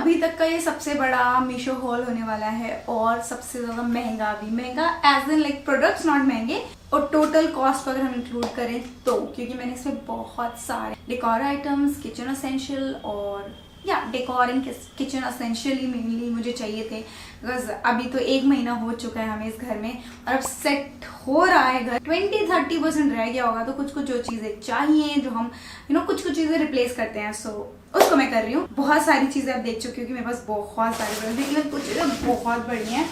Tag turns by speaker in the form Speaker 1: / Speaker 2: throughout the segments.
Speaker 1: अभी तक का ये सबसे बड़ा मीशो हॉल होने वाला है और सबसे ज्यादा महंगा भी। महंगा as in like products not महंगे, और टोटल कॉस्ट अगर हम इंक्लूड करें तो, क्योंकि मैंने इसमें बहुत सारे डेकोर आइटम्स, किचन एसेंशियल और या decor and kitchen essentially mainly मुझे चाहिए थे। बिकॉज अभी तो 1 महीना हो चुका है हमें इस घर में और अब सेट हो रहा है घर, 20-30% रह गया होगा। तो कुछ कुछ जो चीज़ें चाहिए, जो हम कुछ कुछ चीज़ें रिप्लेस करते हैं, सो उसको मैं कर रही हूँ। बहुत सारी चीज़ें आप देख चुकी हो कि मेरे पास बहुत सारे प्रोडक्ट हैं, लेकिन कुछ चीज़ें बहुत बड़ी हैं।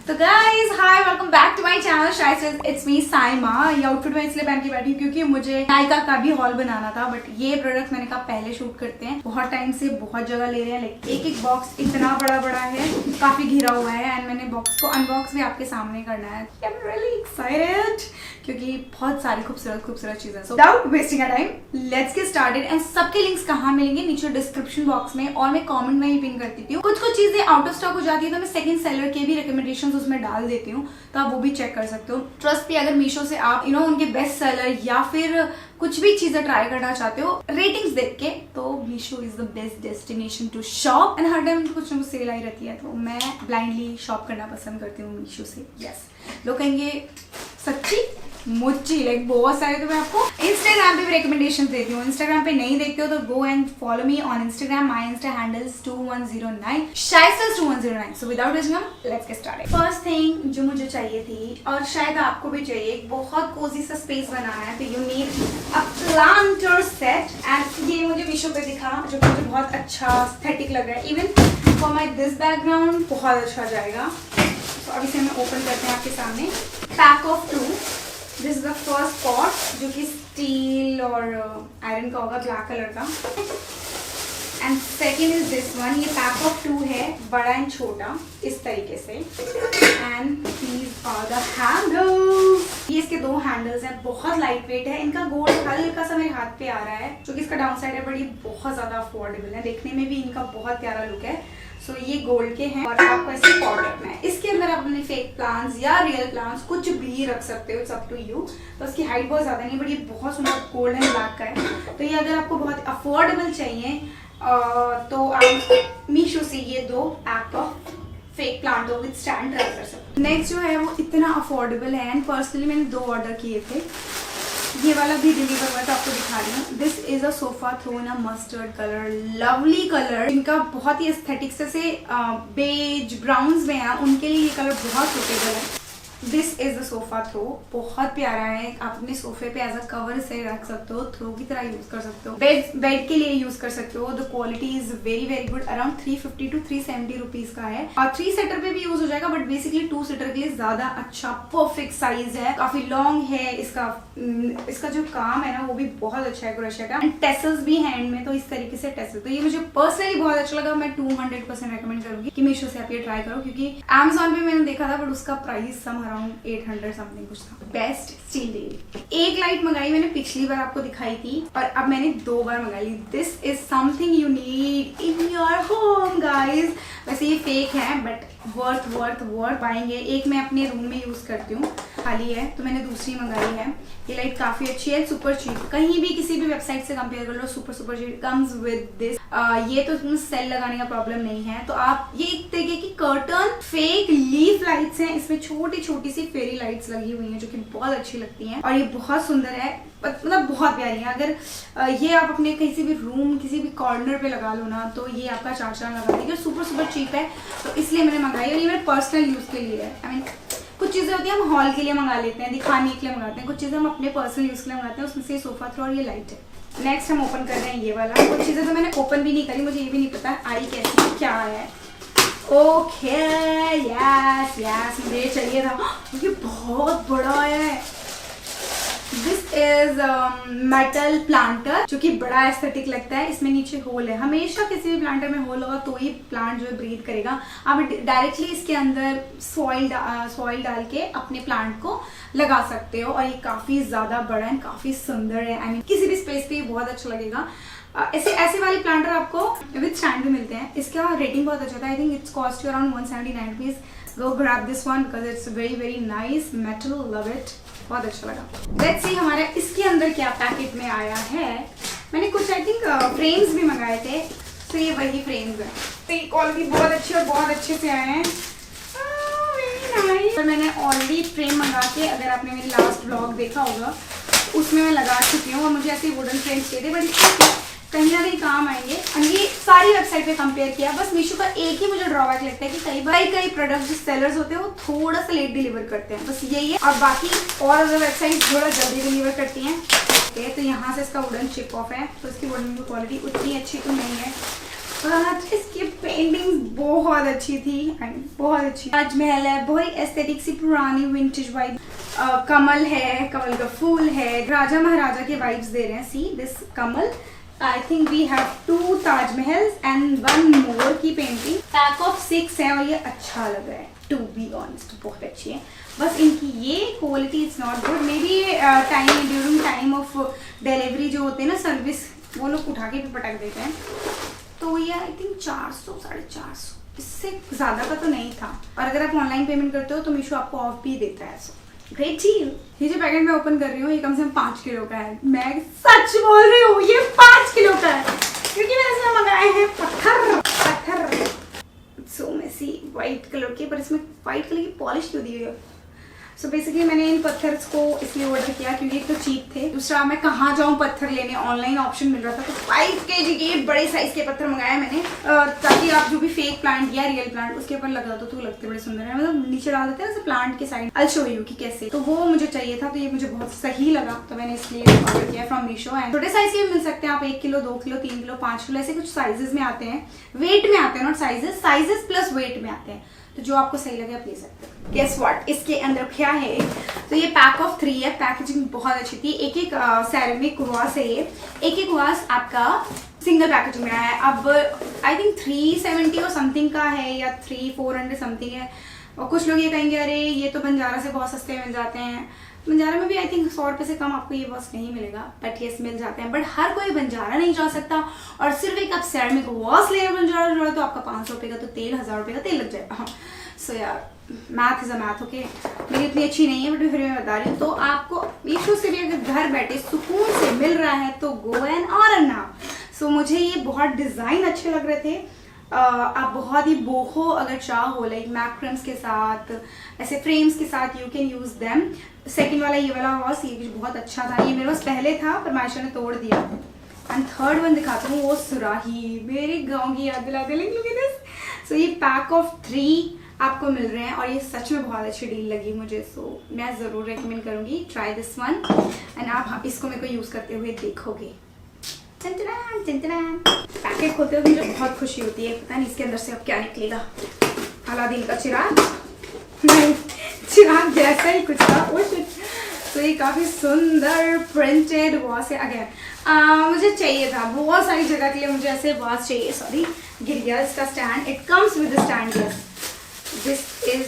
Speaker 1: तो guys hi, welcome back to my channel Shaista, it's me Saima. ये आउटफिट मैं इसलिए पहन के बैठी हूँ क्योंकि मुझे नायका का भी हॉल बनाना था, बट ये प्रोडक्ट मैंने कहा पहले शूट करते हैं। बहुत टाइम से बहुत जगह ले रहे हैं, लाइक एक बॉक्स इतना बड़ा बड़ा है, काफी घिरा हुआ है, एंड मैंने बॉक्स को अनबॉक्स भी आपके सामने करना है। आई एम रियली एक्साइटेड क्योंकि बहुत सारी खूबसूरत चीजें। So without wasting a time let's get started. And सबके लिंक्स कहाँ मिलेंगे? नीचे डिस्क्रिप्शन बॉक्स में, और मैं कमेंट में ही पिन कर देती हूँ। कुछ चीजें आउट ऑफ स्टॉक हो जाती है तो मैं सेकंड सेलर के भी रिकमेंडेशंस उसमें डाल देती हूँ, तो आप वो भी चेक कर सकते हो। ट्रस्ट भी, अगर मीशो से आप उनके बेस्ट सेलर या फिर कुछ भी चीजें ट्राई करना चाहते हो रेटिंग्स देख के, तो Meesho is the best destination to shop. And हर टाइम कुछ ना कुछ सेल आई रहती है, तो मैं ब्लाइंडली शॉप करना पसंद करती हूँ मीशो से। यस, लोग कहेंगे सच्ची मुच्ची, लाइक बहुत सारे। तो मैं आपको इंस्टाग्राम पे भी रिकमेंडेशन देती हूँ। इंस्टाग्राम पे नहीं देखते हो तो go and follow me on Instagram. My Insta handles 2109 Shaista 2109। So without wasting let's get started. First thing जो मुझे चाहिए थी, और शायद आपको भी चाहिए, एक बहुत कोजी सा स्पेस बनाना है, तो you need a planter set. And ये मुझे मीशो पे दिखा, जो कि मुझे बहुत अच्छा एस्थेटिक लग रहा है। Even for my this background बहुत अच्छा जाएगा। तो अभी से मैं ओपन करते हैं आपके सामने। Pack of 2। This is the first pot, जो कि स्टील और आयरन का होगा, ब्लैक कलर का। And second is this one. ये पैक ऑफ 2 है, बड़ा एंड छोटा, इस तरीके से। And these are the handles. ये इसके 2 हैंडल्स हैं, बहुत लाइट वेट है। इनका गोल्ड हल्का सा मेरे हाथ पे आ रहा है, जो कि इसका डाउन साइड है, बट ये बहुत ज्यादा अफोर्डेबल है। देखने में भी इनका बहुत प्यारा लुक है। सो ये गोल्ड के हैं और आपको ऐसे पॉट रखना है। इसके अंदर आप अपने फेक प्लांट्स या रियल प्लांट्स कुछ भी रख सकते हो, इट्स अप टू यू। तो इसकी हाइट बहुत ज्यादा नहीं, बट ये बहुत सुंदर गोल्ड एंड ब्लैक का है। तो ये अगर आपको बहुत अफोर्डेबल चाहिए तो आप मीशो से ये 2 पैक ऑफ फेक प्लांटों विद स्टैंड ट्राई कर सकते हो। नेक्स्ट जो है वो इतना अफोर्डेबल है, एंड पर्सनली मैंने 2 ऑर्डर किए थे। ये वाला भी डिलीवर हुआ था, आपको दिखा रही हूँ। This is a sofa throw in a mustard colour, lovely colour. इनका बहुत ही एस्थेटिक से बेज ब्राउन्स में है, उनके लिए ये कलर बहुत सुटेबल है। This is the sofa throw, बहुत प्यारा है। आप अपने सोफे पे एज अ कवर से रख सकते हो, थ्रो की तरह यूज कर सकते हो, बेड के लिए यूज कर सकते हो। The quality is very good. Around 350 to 370 rupees का है, और 3 सीटर पे भी यूज हो जाएगा, बट बेसिकली 2 सीटर के लिए ज्यादा अच्छा परफेक्ट साइज है। काफी लॉन्ग है। इसका जो काम है ना वो भी बहुत अच्छा है क्रोशे का, एंड टेसल्स भी हैं एंड में, तो इस तरीके से टेसल। तो ये मुझे पर्सनली बहुत अच्छा लगा। मैं 200% रेकमेंड करूंगी कि मीशो से आप ये ट्राई करो, क्योंकि अमेजोन पे मैंने देखा था, बट उसका प्राइस सम अराउंड 800 समथिंग कुछ था। Best steal deal. एक लाइट मंगाई मैंने, पिछली बार आपको दिखाई थी, और अब मैंने 2 बार मंगाई। This is something you need in your home guys. वैसे ये फेक है, बट वर्थ पाएंगे। एक मैं अपने रूम में यूज करती हूँ, खाली है, तो मैंने दूसरी मंगाई है। ये लाइट काफी अच्छी है, सुपर चीप। कहीं भी किसी भी वेबसाइट से कंपेयर कर लो, super cheap comes with this. ये तो इसमें सेल लगाने का प्रॉब्लम नहीं है। तो आप ये एक तरीके की कर्टन फेक लीफ लाइट्स हैं, इसमें छोटी सी फेरी लाइट्स लगी हुई हैं, जो कि बहुत अच्छी लगती हैं, और ये बहुत सुंदर है, मतलब बहुत प्यारी है। अगर ये आप अपने किसी भी रूम, किसी भी कॉर्नर पे लगा लो ना, तो ये आपका 4 चांद लगा देगी। सुपर चीप है, तो इसलिए मैंने मंगाई, और ये मेरे पर्सनल यूज के लिए है। आई मीन कुछ चीजें होती है हम हॉल के लिए मंगा लेते हैं, दिखाने के लिए मंगाते हैं, कुछ चीजें हम अपने पर्सनल यूज के लिए मंगाते हैं। उसमें से सोफा थ्रो और ये लाइट है। नेक्स्ट हम ओपन कर रहे हैं ये वाला। कुछ चीजें तो मैंने ओपन भी नहीं करी, मुझे ये भी नहीं पता आई कैसी क्या है। ओके, यस मुझे चाहिए था। ये बहुत बड़ा है। दिस इज मेटल प्लांटर, जो कि बड़ा एस्थेटिक लगता है। इसमें नीचे होल है। हमेशा किसी भी प्लांटर में होल होगा तो ही प्लांट जो है ब्रीथ करेगा। आप डायरेक्टली इसके अंदर सॉइल डाल के अपने प्लांट को लगा सकते हो, और ये काफी ज्यादा बड़ा है, काफी सुंदर है। आई मीन किसी भी स्पेस पे बहुत अच्छा लगेगा। ऐसे वाले प्लांटर आपको विद स्टैंड भी मिलते हैं। इसका रेटिंग बहुत अच्छा था। I think it's cost you around 179 rupees. Go grab this one because it's very nice metal, love it, बहुत अच्छा लगा। लेट्स सी हमारे इसके अंदर क्या पैकेट में आया है। मैंने कुछ आई थिंक फ्रेम्स भी मंगाए थे, तो ये वही फ्रेम्स है। क्वालिटी बहुत अच्छी और बहुत अच्छे से आए हैं। पर मैंने ऑलरेडी फ्रेम मंगा के, अगर आपने मेरी लास्ट ब्लॉग देखा होगा उसमें मैं लगा चुकी हूँ, और मुझे ऐसे वुडन फ्रेम्स चाहिए थे, बट इसके कहीं ना कहीं काम आएंगे। और ये सारी वेबसाइट पे कंपेयर किया, बस मीशो का एक ही मुझे ड्रॉबैक लगता है कि कई प्रोडक्ट जो सेलर्स होते हैं वो थोड़ा सा लेट डिलीवर करते हैं, बस यही है। और बाकी और अदर वेबसाइट थोड़ा जल्दी डिलीवर करती हैं। ओके, तो यहाँ से इसका वुडन चिप ऑफ है, तो इसकी वुडन की क्वालिटी उतनी अच्छी तो नहीं है, बट इसकी पेंटिंग बहुत अच्छी थी, बहुत अच्छी। ताजमहल है, बहुत एस्थेटिक सी पुरानी विंटेज वाइब। कमल है, कमल का फूल है, राजा महाराजा के वाइब्स दे रहे हैं। सी दिस कमल, I think we have 2 Taj Mahal and 1 मोर की पेंटिंग। पैक ऑफ 6 है और ये अच्छा लग रहा है, टू बी ऑनेस्ट बहुत अच्छी है। बस इनकी ये quality is not good, may be during time of delivery जो होते हैं ना सर्विस, वो लोग उठा के भी पटक देते हैं। तो ये आई थिंक 400 450, इससे ज़्यादा का तो नहीं था। और अगर आप ऑनलाइन पेमेंट करते हो तो मीशो आपको ऑफ भी देता है, सो ग्रेट डील। ये जो पैकेट मैं ओपन कर रही हूँ ये कम से कम 5 किलो का है, मैं सच बोल रही हूँ, ये 5 किलो का है, क्योंकि मैंने इसमें मंगाए हैं पत्थर सो मेसी वाइट कलर के, पर इसमें वाइट कलर की पॉलिश क्यों दी है? सो बेसिकली मैंने इन पत्थर को इसलिए ऑर्डर किया क्योंकि एक तो चीप थे, दूसरा मैं कहाँ जाऊँ पत्थर लेने, ऑनलाइन ऑप्शन मिल रहा था, तो 5 kg के बड़े साइज के पत्थर मंगाए मैंने, ताकि आप जो भी फेक प्लांट या रियल प्लांट उसके ऊपर लगा दो तो लगते बड़े सुंदर है, मतलब नीचे डाल देते हैं प्लांट के साइड। आई शो यू कि कैसे, तो वो मुझे चाहिए था, तो ये मुझे बहुत सही लगा, तो मैंने इसलिए ऑर्डर किया फ्रॉम मीशो। एंड छोटे साइज के भी मिल सकते हैं, आप 1 किलो 2 किलो 3 किलो 5 किलो ऐसे कुछ साइजेस में आते हैं, वेट में आते हैं, नॉट साइजेस प्लस वेट में आते हैं, तो जो आपको सही लगे आप ले सकते हो। गेस व्हाट, इसके अंदर क्या है? तो ये पैक ऑफ 3 है, पैकेजिंग बहुत अच्छी थी। एक सेरेमिक वास है, ये एक वास आपका सिंगल पैकेजिंग में आया है। अब आई थिंक 370 और समथिंग का है, या 400 समथिंग है। और कुछ लोग ये कहेंगे अरे ये तो बंजारा से बहुत सस्ते मिल जाते हैं, बंजारा में भी आई थिंक 100 रुपये से कम आपको ये वॉश नहीं मिलेगा, बट येस मिल जाते हैं। बट हर कोई बंजारा नहीं जा सकता, और सिर्फ एक आप सेरेमिक वॉश लेने बंजारा जो है तो आपका 500 रुपये का तो तेल, 1000 रुपये का तेल लग जाएगा। सो यार math is a math, okay. मेरी इतनी अच्छी नहीं है, बट फिर मैं बता रही हूँ। तो आपको मीशो से भी अगर घर बैठे सुकून से मिल रहा है तो गो एंड ऑर्डर नाउ। सो मुझे ये बहुत डिज़ाइन अच्छे लग रहे थे। आप बहुत ही बोहो अगर चाहो, लाइक मैक्रम्स के साथ, ऐसे फ्रेम्स के साथ, you can use them. Second वाला ये वाला वॉस, ये भी बहुत अच्छा था, ये मेरे पास पहले था पर मायशा ने तोड़ दिया। एंड थर्ड वन दिखाता हूँ, वो सुराही, मेरे गाँव की याद दिलाते, लुक एट दिस। सो ये पैक ऑफ 3 आपको मिल रहे हैं, और ये सच में बहुत अच्छी डील लगी मुझे। सो मैं ज़रूर रेकमेंड करूँगी, ट्राई दिस वन, एंड आप इसको मेरे को यूज़ करते हुए देखोगे। पैकेट खोलते हुए मुझे बहुत खुशी होती है, पता नहीं इसके अंदर से अब क्या निकलेगा। अलादीन का चिराग, नहीं चिराग जैसा ही कुछ था। तो ये काफ़ी सुंदर प्रिंटेड वॉश है। अगेन मुझे चाहिए था बहुत सारी जगह के लिए, मुझे ऐसे वॉश चाहिए। सॉरी गिर गया इसका stand, it comes with stand, yes this is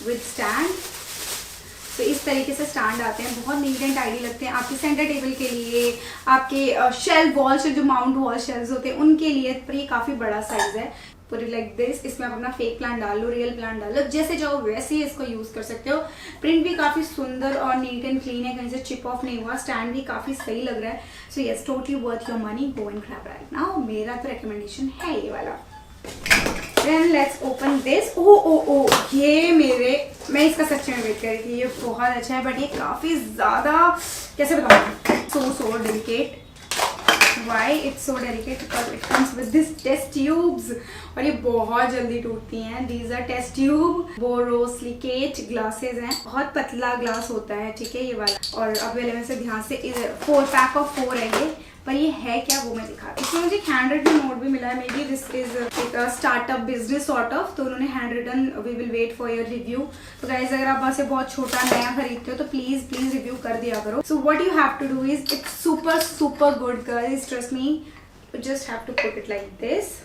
Speaker 1: with stand. तो इस तरीके से स्टैंड आते हैं, बहुत नीट एंड टाइडी लगते हैं आपके सेंटर टेबल के लिए, आपके शेल्फ वॉल शेल्फ जो माउंट वॉल शेल्फ होते हैं उनके लिए। पर ये काफ़ी बड़ा साइज है, पुट इट लाइक दिस। इसमें आप अपना फेक प्लांट डाल लो, रियल प्लांट डाल लो, जैसे जाओ वैसे ही इसको यूज़ कर सकते हो। प्रिंट भी काफ़ी सुंदर और नीट एंड क्लीन है, कहीं से चिप ऑफ नहीं हुआ। स्टैंड भी काफ़ी सही लग रहा है। So yes, totally worth your money, go and grab right now. मेरा तो रिकमेंडेशन है ये वाला। Then let's open this. ओ ये मैं इसका सच में वेट कर रही थी, ये बहुत अच्छा है, बट ये काफ़ी ज़्यादा, कैसे बताऊँ, so delicate. Why it's so delicate? Because it comes with this test tubes, और ये बहुत जल्दी टूटती हैं। These are test tube borosilicate glasses हैं, बहुत पतला ग्लास होता है, ठीक है ये वाला। और अब पहले मैं से ध्यान से 4 पैक ऑफ 4 है ये, पर ये है क्या वो मैं दिखा रही हूँ। इसमें मुझे हैंड रिटन नोट भी मिला है, मे बी दिस इज एक स्टार्टअप बिजनेस सॉर्ट ऑफ, तो उन्होंने handwritten we will wait for your review. तो गाइज अगर आप वैसे बहुत छोटा नया खरीदते हो तो प्लीज रिव्यू कर दिया करो। So what you have to do is, it's super good guys, trust me, you just have to put it like this,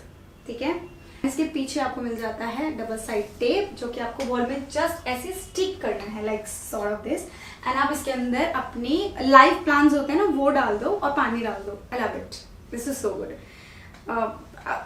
Speaker 1: ठीक है। इसके पीछे आपको मिल जाता है डबल साइड टेप, जो कि आपको वॉल में जस्ट ऐसे स्टिक करना है, like sort of this. And आप इसके अंदर अपनी लाइव प्लांट्स होते हैं ना, वो डाल दो और पानी डाल दो। I love it, this is so good,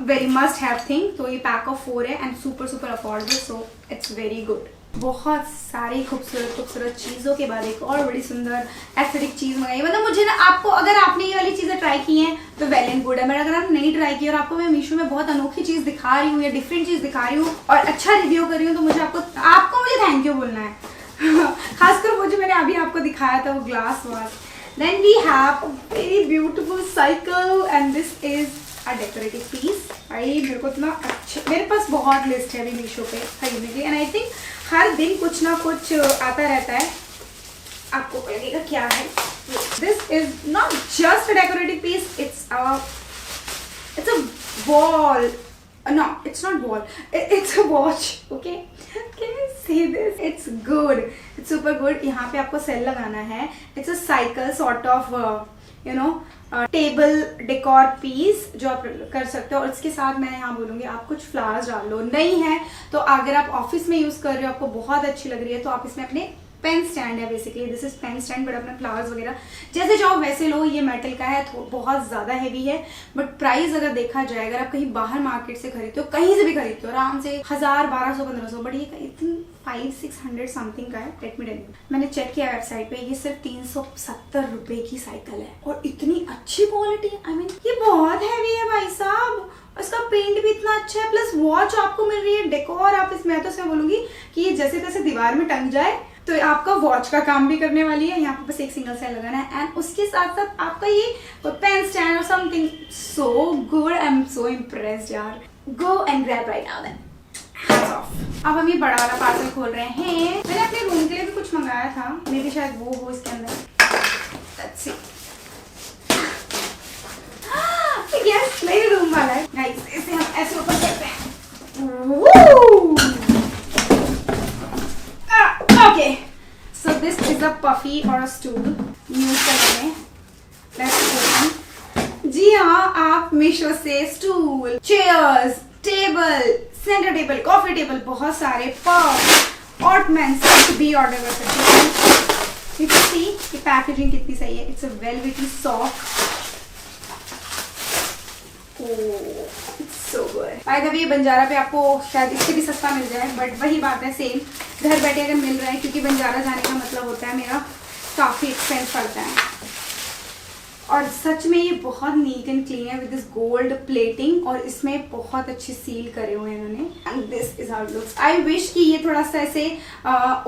Speaker 1: very must have thing. तो ये पैक ऑफ 4 है and super affordable, so it's very good. बहुत सारी खूबसूरत चीज़ों के बाद एक और बड़ी सुंदर एस्थेटिक चीज़ मंगाई। मतलब मुझे ना, आपको अगर आपने ये वाली चीज़ें ट्राई की हैं तो वेल एंड गुड है, बट अगर आप नहीं ट्राई की और आपको मैं मीशो में बहुत अनोखी चीज़ दिखा रही हूँ या डिफरेंट चीज़ दिखा रही हूँ और अच्छा रिव्यू कर रही हूँ, तो मुझे आपको मुझे थैंक यू बोलना है। खासकर वो जो मैंने अभी आपको दिखाया था वो glass vase. Then we have a very beautiful cycle and this is a decorative piece. भाई मेरे को इतना अच्छे, मेरे पास बहुत लिस्ट है अभी मीशो पे खरीदने के लिए, एंड आई थिंक हर दिन कुछ ना कुछ आता रहता है। आपको लगेगा क्या है। This is not just a decorative piece, it's a wall, no, it's not wall, it's a watch, okay? Can you see this? It's good, it's super good. यहाँ पे आपको सेल लगाना है। It's a cycle sort of table decor piece जो आप कर सकते हो, और इसके साथ मैं यहाँ बोलूँगी आप कुछ फ्लावर्स डाल लो। नहीं है तो अगर आप ऑफिस में यूज़ कर रहे हो, आपको बहुत अच्छी लग रही है, तो आप इसमें अपने पेन स्टैंड है basically, this is pen stand, but अपने फ्लावर्स वगैरह जैसे चाहो वैसे लो। ये मेटल का है, बहुत ज़्यादा हैवी है, बट प्राइस अगर देखा जाए, अगर आप कहीं बाहर मार्केट से खरीदते हो, कहीं से भी खरीदते हो आराम से 1000, 1200, 1500, बट ये इतनी 500-600 समथिंग का है। लेट मी टेल यू, मैंने चेक किया वेबसाइट पे, ये सिर्फ 370 रुपए की साइकिल है और इतनी अच्छी क्वालिटी। आई मीन ये बहुत हैवी है भाई साहब, उसका पेंट भी इतना अच्छा है, प्लस वॉच आपको मिल रही है, डेकोर आप इसमें, तो इसमें बोलूंगी कि ये जैसे तैसे दीवार में टंग जाए तो आपका वॉच का काम भी करने वाली है। यहाँ पे बस एक सिंगल सेल लगाना है, एंड उसके साथ साथ आपका ये पेन स्टैंड और something so good. I am so impressed यार। Go and grab right now then, hats off. अब हम ये बड़ा वाला पार्सल खोल रहे हैं। मैंने अपने रूम के लिए भी कुछ मंगाया था, मे भी शायद वो हो इसके अंदर। Let's see. यस, मेरे रूम वाला है गाइस। इसे हम ऐसे ऊपर करते हैं। Okay, so this is a puffy or a stool use करने। Let's open। जी हाँ, आप मीशो से stool, chairs, table, centre table, coffee table, बहुत सारे पर्स, ऑर्टमेंट्स कुछ भी ऑर्डर कर सकते हैं। You can see कि पैकेजिंग कितनी सही है। It's a velvety soft। By the way, Banjara पे आपको शायद इससे भी सस्ता मिल जाए, बट वही बात है, सेम घर बैठे अगर मिल रहा है, क्योंकि बंजारा जाने का मतलब होता है मेरा काफ़ी एक्सपेंस पड़ता है। और सच में ये बहुत नीट एंड क्लीन है विद दिस गोल्ड प्लेटिंग, और इसमें बहुत अच्छी सील करे हुए हैं इन्होंने, and this is how it looks. I wish कि ये थोड़ा सा ऐसे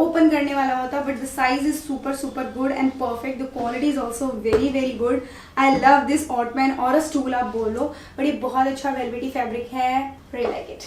Speaker 1: ओपन करने वाला होता, but the size is super good and perfect. The quality is also very good. I love this Ottman और अ स्टूल आप बोलो, बट ये बहुत अच्छा वेलवेटी फैब्रिक है। Really like it.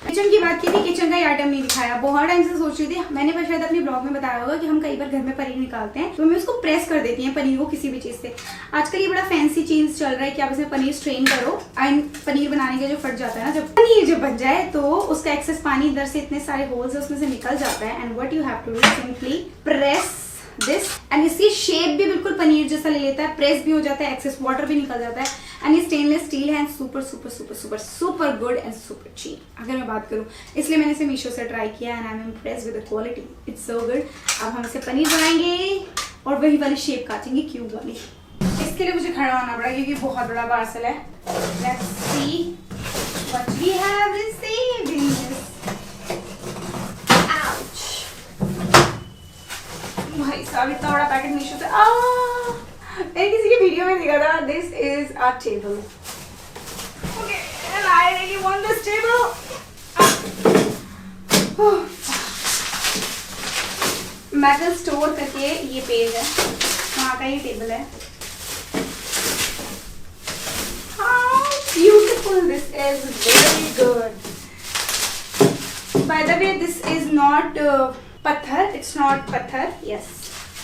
Speaker 1: किचन की बात की थी, किचन का ही आइटम नहीं दिखाया। बहुत टाइम से सोच रही थी, मैंने पर शायद अपने ब्लॉग में बताया होगा कि हम कई बार घर में पनीर निकालते हैं तो मैं उसको प्रेस कर देती हैं पनीर को किसी भी चीज़ से। आजकल ये बड़ा फैंसी चीज़ चल रहा है कि आप इसमें पनीर स्ट्रेन करो, एंड पनीर बनाने का जो फट जाता है ना, जब पनीर जब बन जाए तो उसका एक्सेस पानी इधर से इतने सारे होल्स है उसमें से निकल जाता है, and what you have to do simply press this, and इसकी शेप भी बिल्कुल पनीर जैसा ले लेता है, प्रेस भी हो जाता है, एक्सेस वाटर भी निकल जाता है, एंड ये स्टेनलेस स्टील है, super good and super cheap अगर मैं बात करूँ। इसलिए मैंने इसे मीशो से ट्राई किया, and I am impressed with the quality, it's so good. अब हम इसे पनीर बनाएंगे और वही वाली शेप काटेंगे, क्यूब वाली। इसके लिए मुझे खड़ा होना पड़ा क्योंकि बहुत बड़ा पार्सल है। Let's see what we have received in this. भाई साहब, इतना बड़ा पैकेट मीशो से। मैंने किसी की वीडियो में देखा था, this is a table. Okay, and I really want this table. Metal store करके ये पेज है, वहाँ का ये टेबल है। How beautiful, this is very good. By the way, this is not पत्थर, इट्स नॉट पत्थर, यस,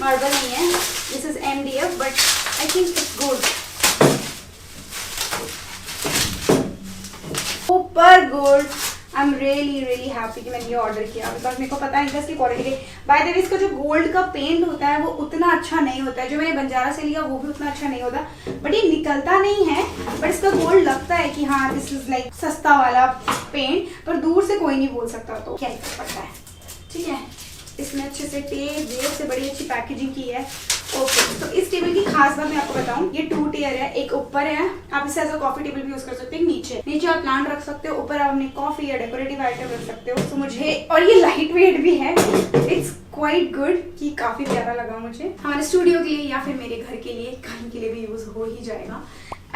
Speaker 1: मार्बल नहीं है, this is MDF, but I think it's good, super good. I am really happy कि मैंने ये order किया, because मेरे को पता नहीं था इसकी क्वालिटी। बाय द वे, इसका जो गोल्ड का पेंट होता है वो उतना अच्छा नहीं होता है, जो मैंने बंजारा से लिया वो भी उतना अच्छा नहीं होता, बट ये निकलता नहीं है, बट इसका गोल्ड लगता है कि हाँ दिस इज लाइक सस्ता वाला पेंट, पर दूर से कोई नहीं बोल सकता, तो क्या फर्क पड़ता है। ठीक है, इसमें अच्छे से टेप वेब से बड़ी अच्छी पैकेजिंग की है, ओके, तो इस टेबल की खास बात मैं आपको बताऊं, ये 2 टियर है, एक ऊपर है, आप इसे एज अ कॉफी टेबल भी यूज कर सकते हैं, नीचे आप प्लांट रख सकते हो, ऊपर आप अपनी कॉफी या डेकोरेटिव आइटम रख सकते हो। तो मुझे, और ये लाइट वेट भी है, इट्स क्वाइट गुड, कि काफी प्यारा लगा मुझे। हमारे स्टूडियो के लिए या फिर मेरे घर के लिए, कहीं के लिए भी यूज हो ही जाएगा।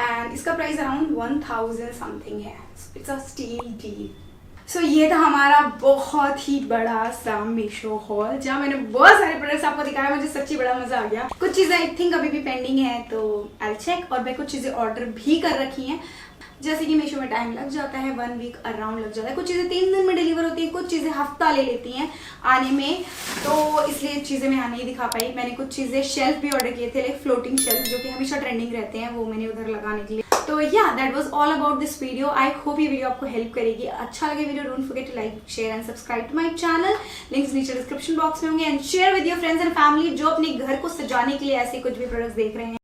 Speaker 1: एंड इसका प्राइस अराउंड 1000 समथिंग है। It's a steal deal. So ये था हमारा बहुत ही बड़ा सा मीशो हॉल, जहाँ मैंने बहुत सारे प्रोडक्ट्स आपको दिखाया। मुझे सच्ची बड़ा मजा आ गया। कुछ चीजें आई थिंक अभी भी पेंडिंग है, तो आई चेक। और मैं कुछ चीजें ऑर्डर भी कर रखी हैं, जैसे कि मीशो में टाइम लग जाता है, 1 वीक अराउंड लग जाता है। कुछ चीज़ें 3 दिन में डिलीवर होती हैं, कुछ चीज़ें हफ्ता ले लेती हैं आने में, तो इसलिए चीज़ें मैं यहाँ नहीं दिखा पाई। मैंने कुछ चीज़ें शेल्फ भी ऑर्डर किए थे, लाइक फ्लोटिंग शेल्फ, जो कि हमेशा ट्रेंडिंग रहते हैं, वो मैंने उधर लगाने के लिए। तो या that was all about this video. I hope ये वीडियो आपको हेल्प करेगी। अच्छा लगे video, don't forget to like, share and subscribe to my channel. Links नीचे डिस्क्रिप्शन बॉक्स में होंगे। And share with your friends and family जो अपने घर को सजाने के लिए ऐसे कुछ भी प्रोडक्ट्स देख रहे हैं।